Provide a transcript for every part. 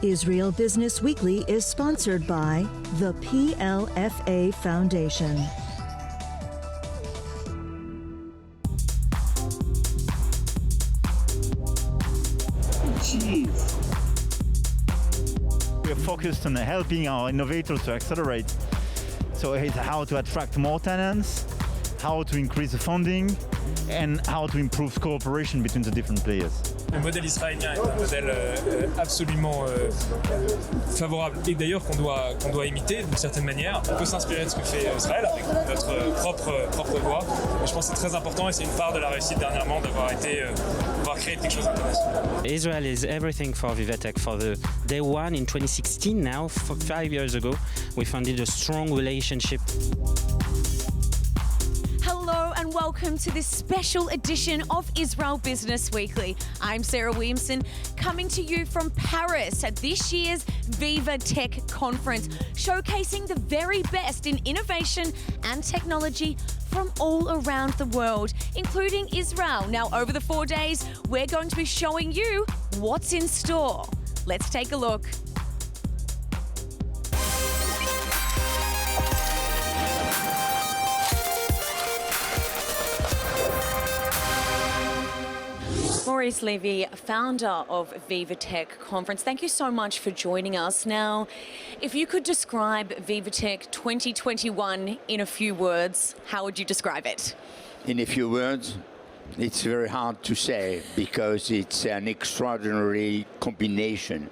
Israel Business Weekly is sponsored by the PLFA Foundation. We are focused on helping our innovators to accelerate. So it's how to attract more talents, how to increase the funding, and how to improve cooperation between the different players. Le modèle israélien est un modèle absolument favorable et d'ailleurs qu'on doit imiter d'une certaine manière. On peut s'inspirer de ce que fait Israël avec notre propre voie. Et je pense que c'est très important et c'est une part de la réussite dernièrement d'avoir créé quelque chose d'international. Israel is everything for VivaTech. For the day one in 2016 now, 5 years ago, we founded a strong relationship. Hello and welcome to this special edition of Israel Business Weekly. I'm Sarah Williamson, coming to you from Paris at this year's VivaTech conference, showcasing the very best in innovation and technology from all around the world, including Israel. Now, over the 4 days, we're going to be showing you what's in store. Let's take a look. Maurice Levy, founder of VivaTech Conference, thank you so much for joining us. Now, if you could describe VivaTech 2021 in a few words, how would you describe it? In a few words, it's very hard to say because it's an extraordinary combination.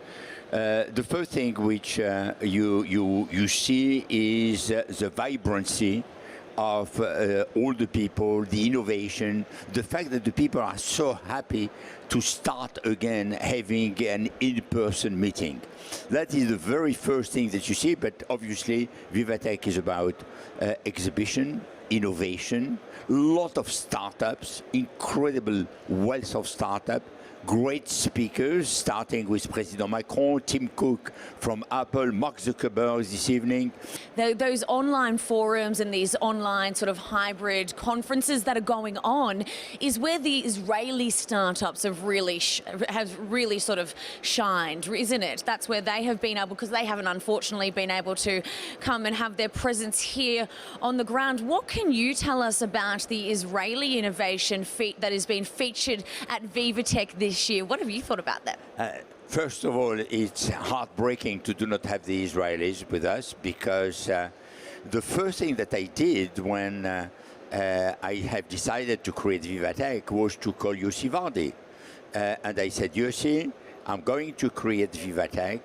The first thing which you see is the vibrancy of all the people, the innovation, the fact that the people are so happy to start again having an in-person meeting. That is the very first thing that you see, but obviously VivaTech is about exhibition, innovation, lot of startups, incredible wealth of startups, great speakers, starting with President Macron, Tim Cook from Apple, Mark Zuckerberg this evening. Those online forums and these online sort of hybrid conferences that are going on is where the Israeli startups have really sort of shined, isn't it? That's where they have been able, because they haven't unfortunately been able to come and have their presence here on the ground. What can you tell us about the Israeli innovation that has been featured at VivaTech this year? What have you thought about that? First of all, it's heartbreaking to do not have the Israelis with us because the first thing that I did when I have decided to create VivaTech was to call Yossi Dan. And I said, Yossi, I'm going to create VivaTech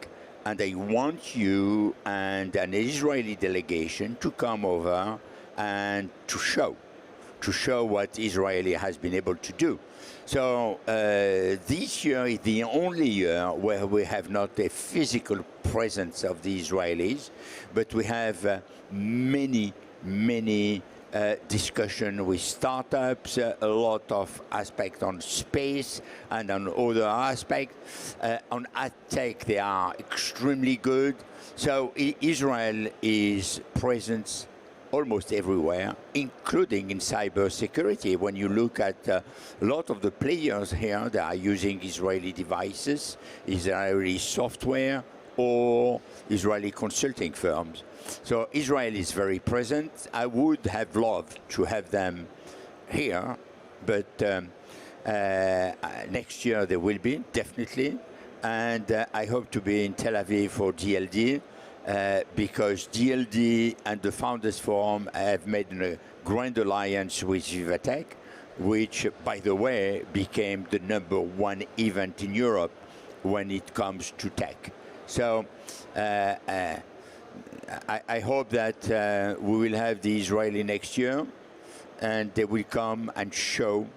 and I want you and an Israeli delegation to come over and to show what Israeli has been able to do. So this year is the only year where we have not a physical presence of the Israelis, but we have many discussion with startups, a lot of aspects on space and on other aspects. On ad tech, they are extremely good. So Israel is present almost everywhere, including in cybersecurity. When you look at a lot of the players here, they are using Israeli devices, Israeli software, or Israeli consulting firms. So Israel is very present. I would have loved to have them here, but next year they will be, definitely. And I hope to be in Tel Aviv for DLD. Because DLD and the Founders Forum have made a grand alliance with VivaTech, which, by the way, became the #1 event in Europe when it comes to tech. So I hope that we will have the Israeli next year, and they will come and show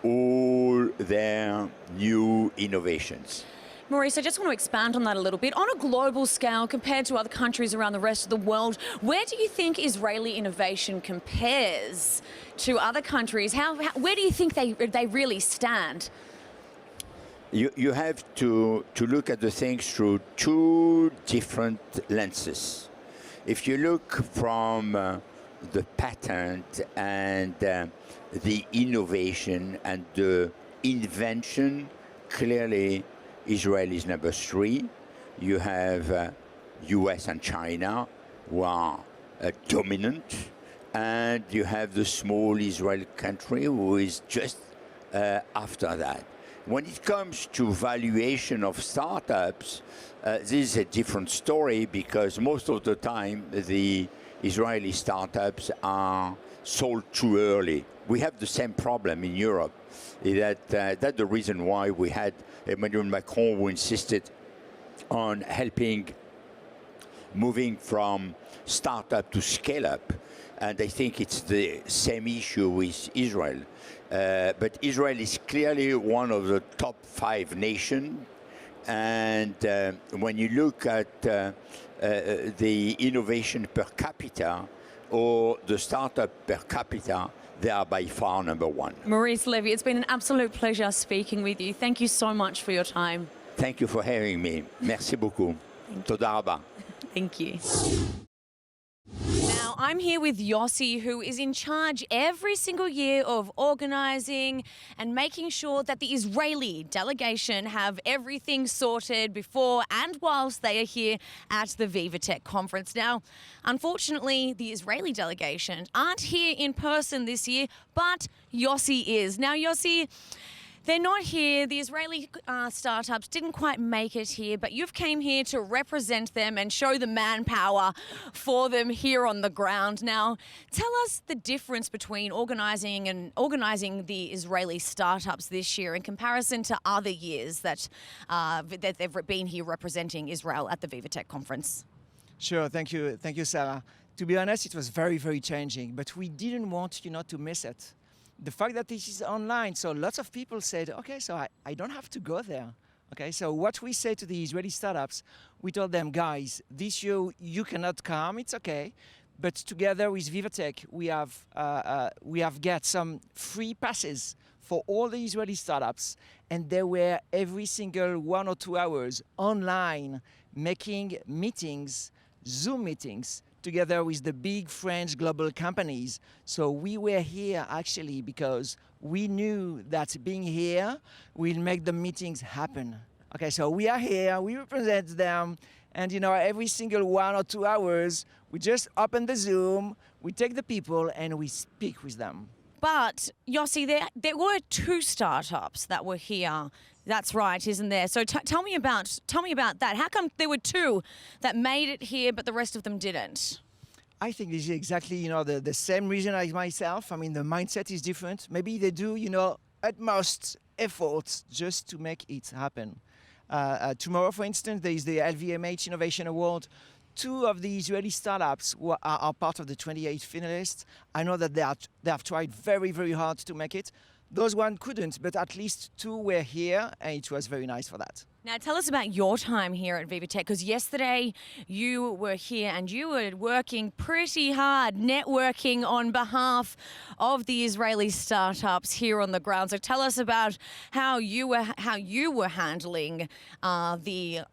all their new innovations. Maurice, I just want to expand on that a little bit. On a global scale, compared to other countries around the rest of the world, where do you think Israeli innovation compares to other countries? Where do you think they really stand? You have to look at the things through two different lenses. If you look from the patent and the innovation and the invention, clearly Israel is #3. you have US and China, who are dominant, and you have the small Israel country, who is just after that. When it comes to valuation of startups, this is a different story, because most of the time the Israeli startups are sold too early. We have the same problem in Europe. That's the reason why we had Emmanuel Macron, who insisted on helping moving from startup to scale up. And I think it's the same issue with Israel. But Israel is clearly one of the top 5 nations. And when you look at the innovation per capita or the startup per capita, they are by far number 1. Maurice Levy, it's been an absolute pleasure speaking with you. Thank you so much for your time. Thank you for having me. Merci beaucoup. Toda raba. Thank you. Now, I'm here with Yossi, who is in charge every single year of organising and making sure that the Israeli delegation have everything sorted before and whilst they are here at the VivaTech conference. Now, unfortunately, the Israeli delegation aren't here in person this year, but Yossi is. Now, Yossi, they're not here. The Israeli startups didn't quite make it here, but you've came here to represent them and show the manpower for them here on the ground. Now, tell us the difference between organising the Israeli startups this year in comparison to other years that they've been here representing Israel at the VivaTech conference. Sure, thank you, Sarah. To be honest, it was very, very challenging, but we didn't want to miss it. The fact that this is online, so lots of people said, okay, so I don't have to go there. Okay, so what we say to the Israeli startups, we told them, guys, this year you cannot come, it's okay. But together with VivaTech, we have got some free passes for all the Israeli startups, and they were every single 1 or 2 hours online making meetings, Zoom meetings, together with the big French global companies. So we were here actually because we knew that being here will make the meetings happen. Okay, so we are here, we represent them, and every single 1 or 2 hours, we just open the Zoom, we take the people and we speak with them. But Yossi, there were 2 startups that were here. That's right, isn't there? So tell me about that. How come there were 2 that made it here, but the rest of them didn't? I think this is exactly, the same reason as myself. I mean, the mindset is different. Maybe they do, utmost efforts just to make it happen. Tomorrow, for instance, there is the LVMH Innovation Award. 2 of the Israeli startups who are part of the 28 finalists. I know that they have tried very, very hard to make it. Those one couldn't, but at least 2 were here, and it was very nice for that. Now, tell us about your time here at VivaTech, because yesterday you were here and you were working pretty hard, networking on behalf of the Israeli startups here on the ground. So tell us about how you were handling the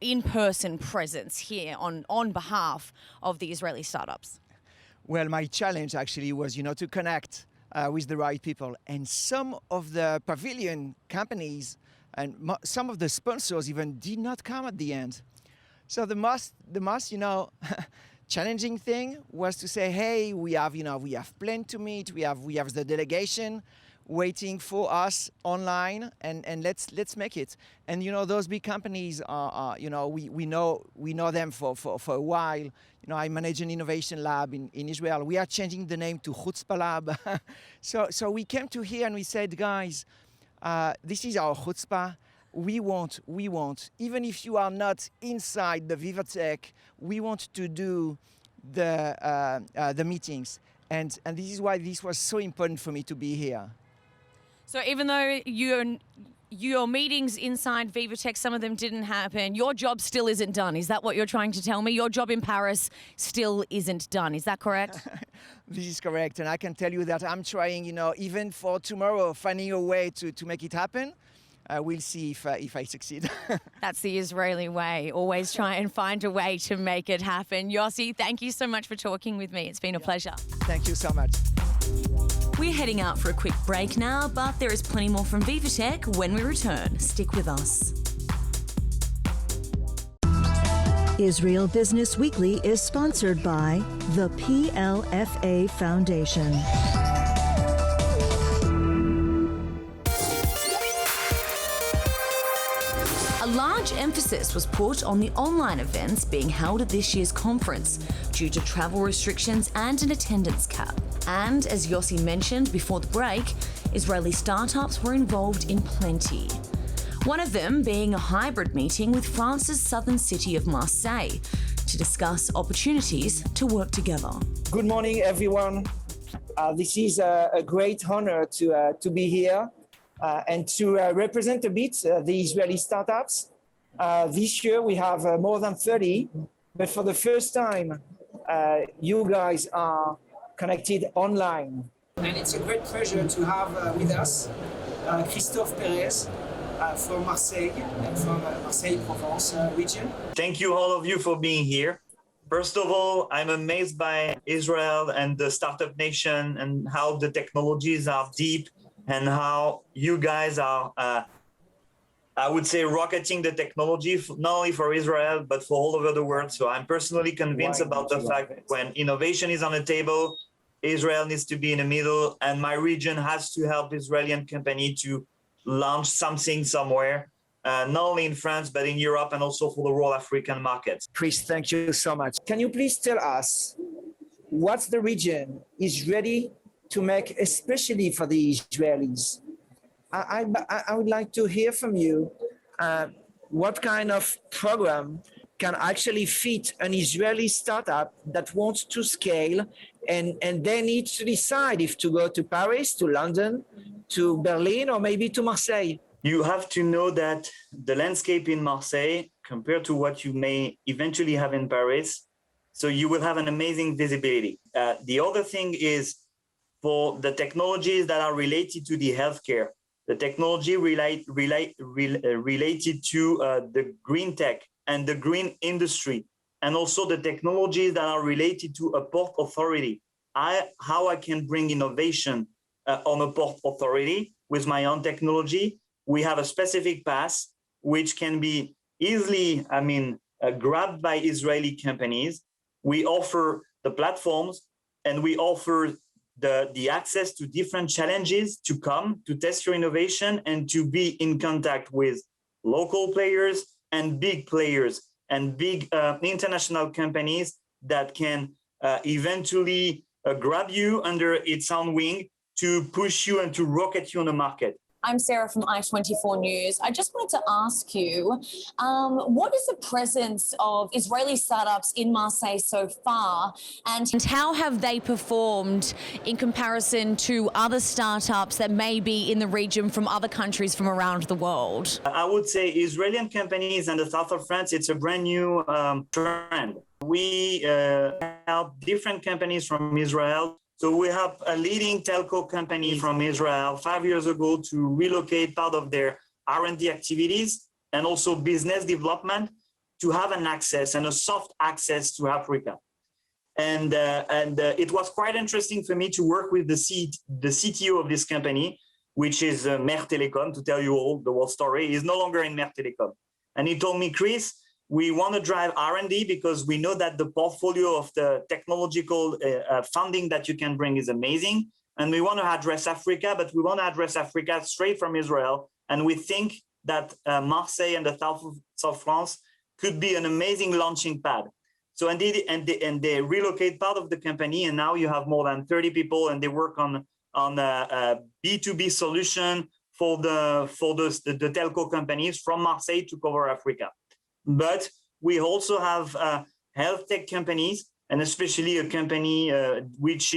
in-person presence here on behalf of the Israeli startups. Well, my challenge actually was, to connect with the right people. And some of the pavilion companies and some of the sponsors even did not come at the end. So the most challenging thing was to say, hey, we have planned to meet, we have the delegation waiting for us online, and let's make it. And those big companies are we know them for a while. I manage an innovation lab in Israel. We are changing the name to Chutzpah Lab. so we came to here and we said, guys, this is our chutzpah. We want, even if you are not inside the VivaTech, we want to do the meetings. And this is why this was so important for me to be here. So even though your meetings inside VivaTech, some of them didn't happen, your job still isn't done. Is that what you're trying to tell me? Your job in Paris still isn't done. Is that correct? This is correct. And I can tell you that I'm trying, even for tomorrow, finding a way to make it happen. We'll see if I succeed. That's the Israeli way. Always try and find a way to make it happen. Yossi, thank you so much for talking with me. It's been a pleasure. Thank you so much. We're heading out for a quick break now, but there is plenty more from VivaTech when we return. Stick with us. Israel Business Weekly is sponsored by the PLFA Foundation. A large emphasis was put on the online events being held at this year's conference due to travel restrictions and an attendance cap. And as Yossi mentioned before the break, Israeli startups were involved in plenty. One of them being a hybrid meeting with France's southern city of Marseille to discuss opportunities to work together. Good morning, everyone. This is a great honor to be here and to represent a bit the Israeli startups. This year we have more than 30, but for the first time, you guys are connected online. And it's a great pleasure to have with us Christophe Perez from Marseille and from Marseille-Provence region. Thank you all of you for being here. First of all, I'm amazed by Israel and the startup nation and how the technologies are deep and how you guys are, I would say, rocketing the technology, not only for Israel, but for all over the world. So I'm personally convinced about the fact that when innovation is on the table, Israel needs to be in the middle, and my region has to help Israeli company to launch something somewhere, not only in France, but in Europe and also for the world African markets. Chris, thank you so much. Can you please tell us what the region is ready to make, especially for the Israelis? I would like to hear from you what kind of program can actually fit an Israeli startup that wants to scale and they need to decide if to go to Paris, to London, to Berlin, or maybe to Marseille. You have to know that the landscape in Marseille compared to what you may eventually have in Paris, so you will have an amazing visibility. The other thing is for the technologies that are related to the healthcare, the technology related to the green tech and the green industry, and also the technologies that are related to a port authority. How I can bring innovation on a port authority with my own technology. We have a specific path which can be easily, grabbed by Israeli companies. We offer the platforms and we offer the access to different challenges to come, to test your innovation and to be in contact with local players and big players and big international companies that can eventually grab you under its own wing to push you and to rocket you on the market. I'm Sarah from i24News. I just wanted to ask you, what is the presence of Israeli startups in Marseille so far, and how have they performed in comparison to other startups that may be in the region from other countries from around the world? I would say Israeli companies in the south of France, it's a brand new trend. We help different companies from Israel. So we have a leading telco company from Israel 5 years ago to relocate part of their R&D activities and also business development to have an access and a soft access to Africa. And it was quite interesting for me to work with the CTO of this company, which is Mer Telecom, to tell you all the whole story. He's no longer in Mer Telecom. And he told me, Chris, we want to drive R&D because we know that the portfolio of the technological funding that you can bring is amazing. And we want to address Africa, but we want to address Africa straight from Israel. And we think that Marseille and the south of France could be an amazing launching pad. So indeed, and they relocate part of the company, and now you have more than 30 people, and they work on a B2B solution for the telco companies from Marseille to cover Africa. But we also have health tech companies, and especially a company which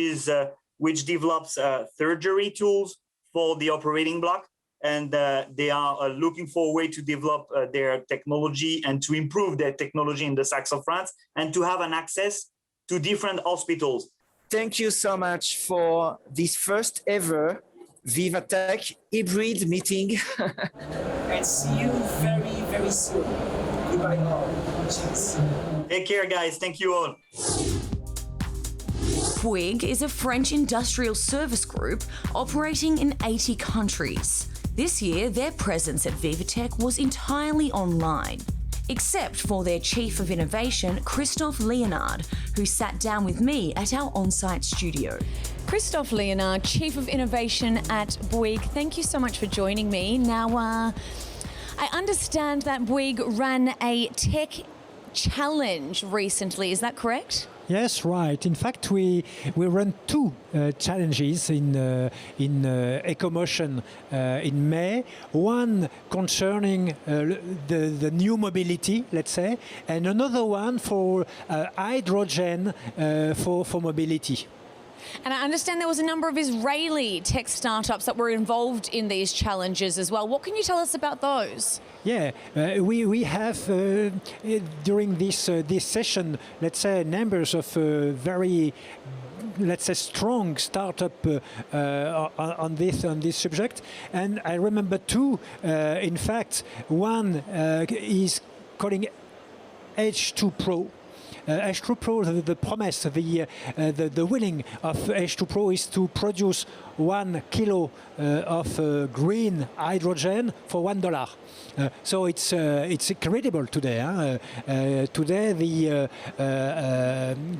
develops surgery tools for the operating block, and they are looking for a way to develop their technology and to improve their technology in the south of France and to have an access to different hospitals. Thank you so much for this first ever VivaTech hybrid meeting. And see you very, very soon. Goodbye all. Cheers. Take care, guys. Thank you all. Bouygues is a French industrial service group operating in 80 countries. This year, their presence at VivaTech was entirely online. except for their Chief of Innovation, Christophe Lienard, who sat down with me at our on-site studio. Christophe Lienard, Chief of Innovation at Bouygues, thank you so much for joining me. Now, I understand that Bouygues ran a tech challenge recently, is that correct? Yes, right. In fact, we run two challenges in EcoMotion in May. One concerning the new mobility, let's say, and another one for hydrogen for mobility. And I understand there was a number of Israeli tech startups that were involved in these challenges as well. What can you tell us about those? Yeah, we have during this session, let's say, numbers of very, let's say, strong startup on this subject. And I remember two. In fact, one is calling H2 Pro. H2 Pro, the promise, the willing of H2 Pro is to produce 1 kilo of green hydrogen for $1. So it's incredible today. Today the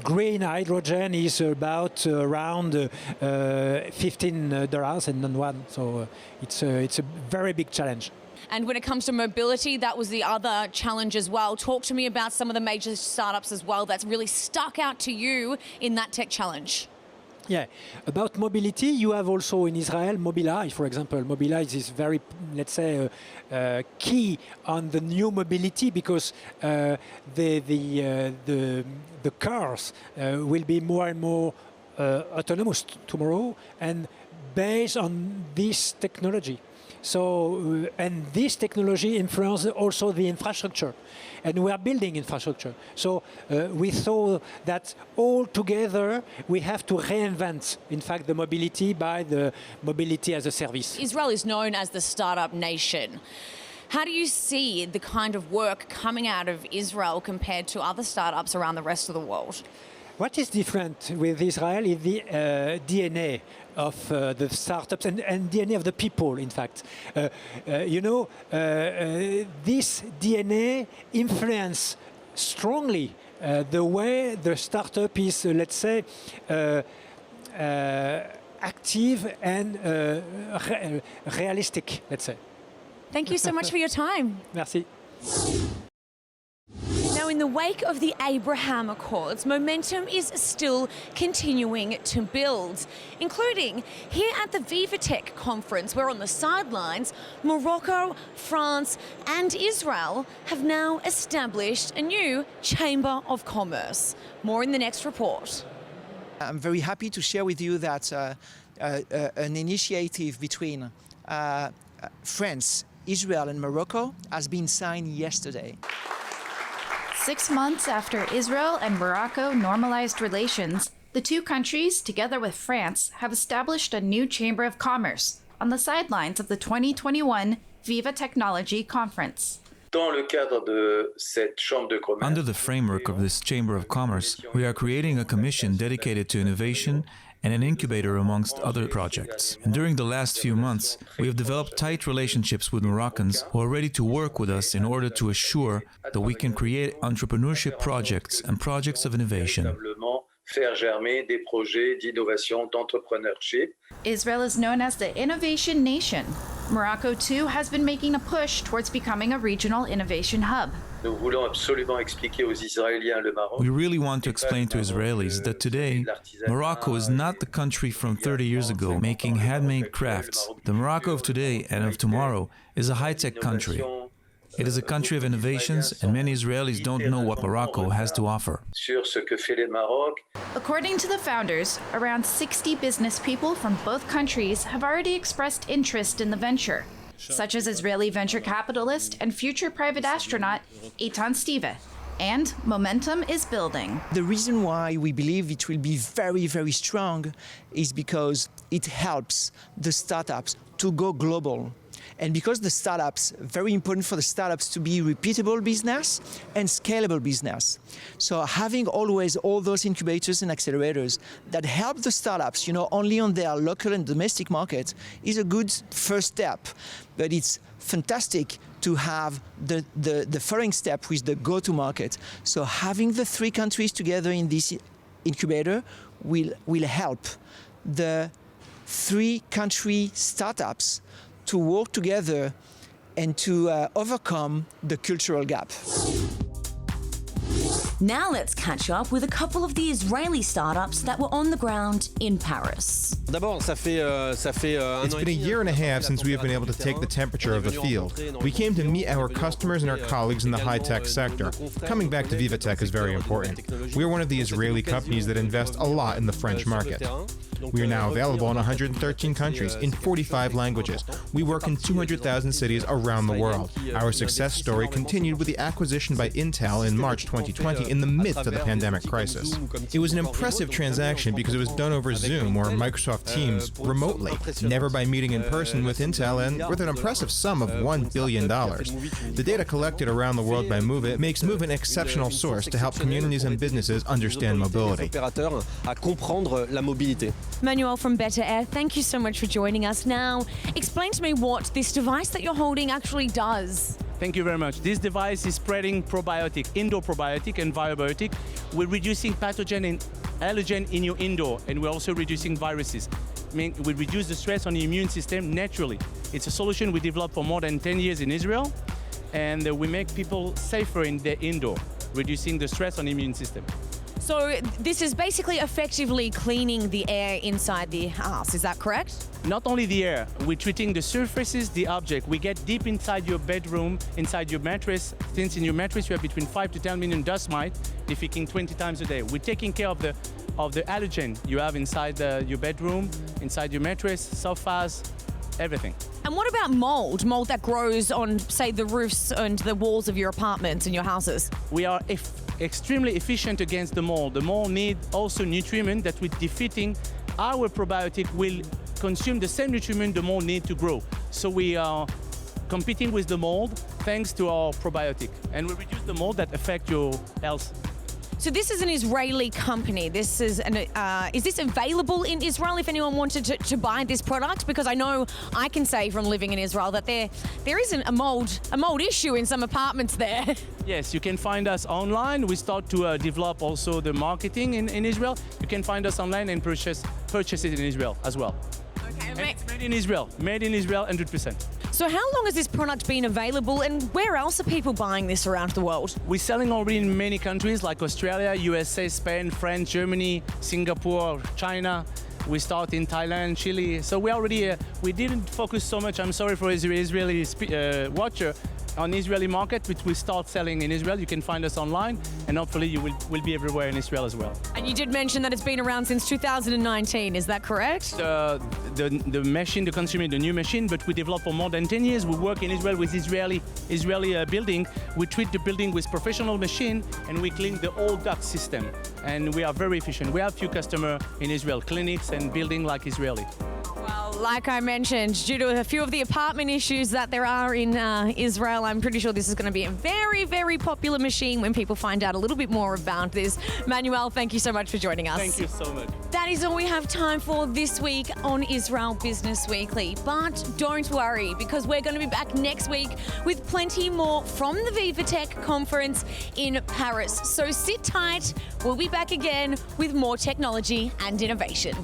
green hydrogen is about around $15 and then one. So it's a very big challenge. And when it comes to mobility, that was the other challenge as well. Talk to me about some of the major startups as well that's really stuck out to you in that tech challenge. Yeah, about mobility, you have also in Israel Mobileye, for example. Mobileye is very, let's say, key on the new mobility because the cars will be more and more autonomous tomorrow and based on this technology. So, and this technology influences also the infrastructure, and we are building infrastructure. So we thought that all together we have to reinvent, in fact, the mobility by the mobility as a service. Israel is known as the startup nation. How do you see the kind of work coming out of Israel compared to other startups around the rest of the world? What is different with Israel is the DNA of the startups and DNA of the people, in fact. This DNA influences strongly the way the startup is, let's say, active and realistic, let's say. Thank you so much for your time. Merci. Now, in the wake of the Abraham Accords, momentum is still continuing to build, including here at the VivaTech conference, where on the sidelines, Morocco, France and Israel have now established a new Chamber of Commerce. More in the next report. I'm very happy to share with you that an initiative between France, Israel and Morocco has been signed yesterday. 6 months after Israel and Morocco normalized relations, the two countries, together with France, have established a new Chamber of Commerce on the sidelines of the 2021 Viva Technology Conference. Under the framework of this Chamber of Commerce, we are creating a commission dedicated to innovation and an incubator amongst other projects. And during the last few months, we have developed tight relationships with Moroccans who are ready to work with us in order to assure that we can create entrepreneurship projects and projects of innovation. Israel is known as the Innovation Nation. Morocco, too, has been making a push towards becoming a regional innovation hub. We really want to explain to Israelis that today, Morocco is not the country from 30 years ago making handmade crafts. The Morocco of today and of tomorrow is a high-tech country. It is a country of innovations, and many Israelis don't know what Morocco has to offer. According to the founders, around 60 business people from both countries have already expressed interest in the venture, such as Israeli venture capitalist and future private astronaut Eitan Stive. And momentum is building. The reason why we believe it will be very, very strong is because it helps the startups to go global. And because the startups, very important for the startups to be repeatable business and scalable business. So having always all those incubators and accelerators that help the startups, only on their local and domestic markets is a good first step. But it's fantastic to have the following step with the go-to-market. So having the 3 countries together in this incubator will help the 3 country startups to work together and to overcome the cultural gap. Now let's catch up with a couple of the Israeli startups that were on the ground in Paris. It's been a year and a half since we have been able to take the temperature of the field. We came to meet our customers and our colleagues in the high-tech sector. Coming back to VivaTech is very important. We are one of the Israeli companies that invest a lot in the French market. We are now available in 113 countries, in 45 languages. We work in 200,000 cities around the world. Our success story continued with the acquisition by Intel in March 2020 in the midst of the pandemic crisis. It was an impressive transaction because it was done over Zoom or Microsoft Teams remotely, never by meeting in person with Intel, and with an impressive sum of $1 billion. The data collected around the world by Move It makes Move an exceptional source to help communities and businesses understand mobility. Manuel from Better Air, thank you so much for joining us. Now, explain to me what this device that you're holding actually does. Thank you very much. This device is spreading probiotic, indoor probiotic and biobiotic. We're reducing pathogen and allergen in your indoor, and we're also reducing viruses. We reduce the stress on the immune system naturally. It's a solution we developed for more than 10 years in Israel, and we make people safer in the indoor, reducing the stress on the immune system. So this is basically effectively cleaning the air inside the house, is that correct? Not only the air, we're treating the surfaces, the object. We get deep inside your bedroom, inside your mattress. Since in your mattress you have between 5 to 10 million dust mites, defecating 20 times a day. We're taking care of the allergen you have inside your bedroom, inside your mattress, sofas, everything. And what about mold? Mold that grows on, say, the roofs and the walls of your apartments and your houses? We are extremely efficient against the mold. The mold needs also nutriment that with defeating our probiotic will consume the same nutriment the mold needs to grow. So we are competing with the mold thanks to our probiotic. And we reduce the mold that affect your health. So this is an Israeli company. This is is this available in Israel if anyone wanted to buy this product? Because I know I can say from living in Israel that there isn't a mold issue in some apartments there. Yes, you can find us online. We start to develop also the marketing in Israel. You can find us online and purchase it in Israel as well. Okay, and it's made in Israel, 100%. So how long has this product been available, and where else are people buying this around the world? We're selling already in many countries like Australia, USA, Spain, France, Germany, Singapore, China. We start in Thailand, Chile. So we already, we didn't focus so much, I'm sorry for Israeli watcher, on Israeli market, which we start selling in Israel. You can find us online, and hopefully you will be everywhere in Israel as well. And you did mention that it's been around since 2019, is that correct? The machine, the consumer, the new machine, but we developed for more than 10 years. We work in Israel with Israeli building. We treat the building with professional machine, and we clean the old duct system. And we are very efficient. We have few customers in Israel, clinics and building like Israeli. Well, like I mentioned, due to a few of the apartment issues that there are in Israel, I'm pretty sure this is going to be a very, very popular machine when people find out a little bit more about this. Manuel, thank you so much for joining us. Thank you so much. That is all we have time for this week on Israel Business Weekly. But don't worry, because we're going to be back next week with plenty more from the VivaTech conference in Paris. So sit tight. We'll be back again with more technology and innovation.